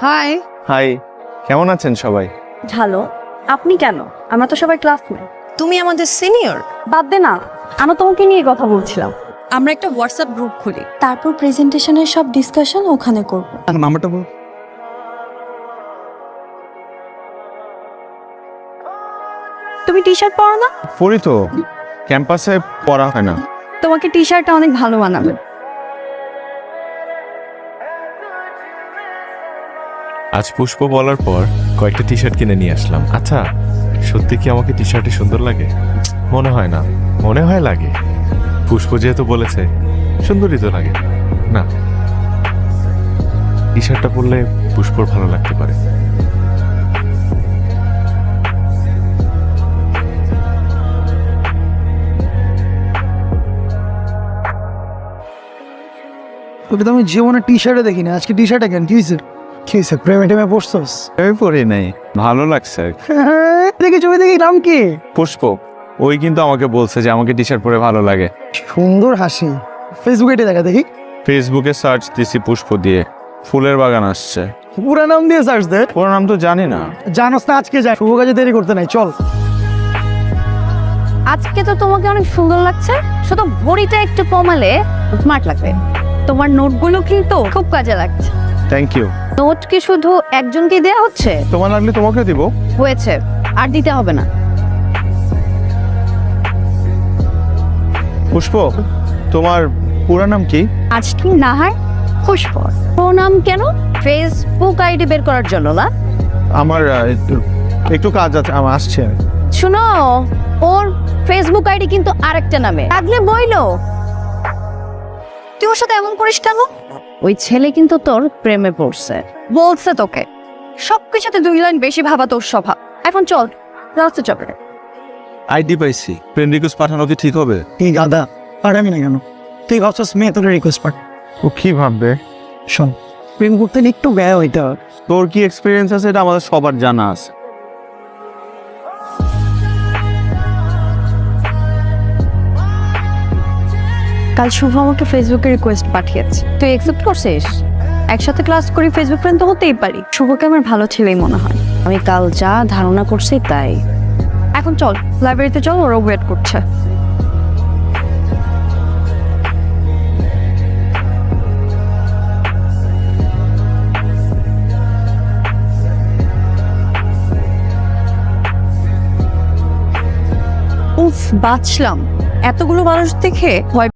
High. High, কেমন আছেন সবাই? ভালো। আপনি কেন? আমরা তো সবাই ক্লাসমেট। তুমি আমাদের সিনিয়র। বাদ দে না, আমরা তোমাকে নিয়ে কথা বলছিলাম। আমরা একটা হোয়াটসঅ্যাপ গ্রুপ খুলি। তারপর প্রেজেন্টেশনের সব ডিসকাশন ওখানে করব। নাম্বারটা বল। তুমি টি শার্ট পরো না? পড়ি তো, ক্যাম্পাসে পড়া হয় না। তোমাকে টি শার্টটা অনেক ভালো মানাবে। আজ পুষ্প বলার পর কয়েকটা টি শার্ট কিনে নিয়ে আসলাম। আচ্ছা, সত্যি কি আমাকে টি শার্টে সুন্দর লাগে? মনে হয় না, মনে হয় লাগে। পুষ্প যেহেতু বলেছে সুন্দরই তো লাগে। না, টি শার্টটা পরলে পুষ্পর ভালো লাগতে পারে। তোকে তো আমি জীবনে টি শার্টে দেখি না, আজকে টি শার্টে কেন? কি হয়েছে প্রেমে টেমে পড়ছস? আমি পড়ি নাই, ভালো লাগছে। দেখি ছবি দেখি, নাম কি? পুষ্প, ওই কিন্তু আমাকে বলছে যে আমাকে টি শার্ট পরে ভালো লাগে। সুন্দর হাসি। ফেসবুকে এটা দেখা দেখি। ফেসবুকে সার্চ দিছি পুষ্প দিয়ে, ফুলের বাগান আসছে। পুরা নাম দিয়ে সার্চ দে। পুরো নাম তো জানি না। জানোস না, আজকে যাই, শুভ কাজে দেরি করতে নাই, চল। আজকে তো তোমাকে অনেক সুন্দর লাগছে, শুধু ভরিটা একটু কমালে স্মার্ট লাগবে। তোমার নোটগুলো কিন্তু খুব কাজে লাগছে। Thank you. নোট কি শুধু একজনকে দেয়া হচ্ছে? তোমার লাগলে তোমাকে দিব। হয়েছে, আর দিতে হবে না। পুষ্প, তোমার পুরো নাম কি? আজকে নাহার পুষ্প। ও নাম কেন? ফেসবুক আইডি বের করার জন্য না? আমার একটু কাজ আছে, আমার আসছে। শুনো, ওর ফেসবুক আইডি কিন্তু আরেকটা নামে। লাগলে বইলো। তুই ওর সাথে এমন করিস কেন? ওই ছেলে কিন্তু তোর প্রেমে পড়ছে, বলছে তোকে। সবকিছুতে 2 লাইন বেশি ভাবা তোর স্বভাব। এখন চল, রাস্তা চল। আইডি পাইছি, ফ্রেন্ড রিকোয়েস্ট পাঠানো কি ঠিক হবে? এই গাদা, পাঠাবি না কেন? তুই ভাবছস মেয়ে তোর রিকোয়েস্ট পাঠ? ও কি ভাববে? শোন, প্রেম করতে হলে একটু ব্যয় হইতে হবে। তোর কি এক্সপিরিয়েন্স আছে এটা আমাদের সবার জানা আছে। কাল শুভ আমাকে ফেসবুকে রিকোয়েস্ট পাঠিয়েছে, তুই অ্যাকসেপ্ট করছিস? একসাথে ক্লাস করি, ফেসবুক ফ্রেন্ড তো হতেই পারি। শুভকে আমার ভালো ছেলেই মনে হয়। আমি কাল যা ধারণা করছি তাই। এখন চল, লাইব্রেরিতে চল, ওরা ওয়েট করছে। উফ, বাঁচলাম। এতগুলো মানুষ দেখে ভয়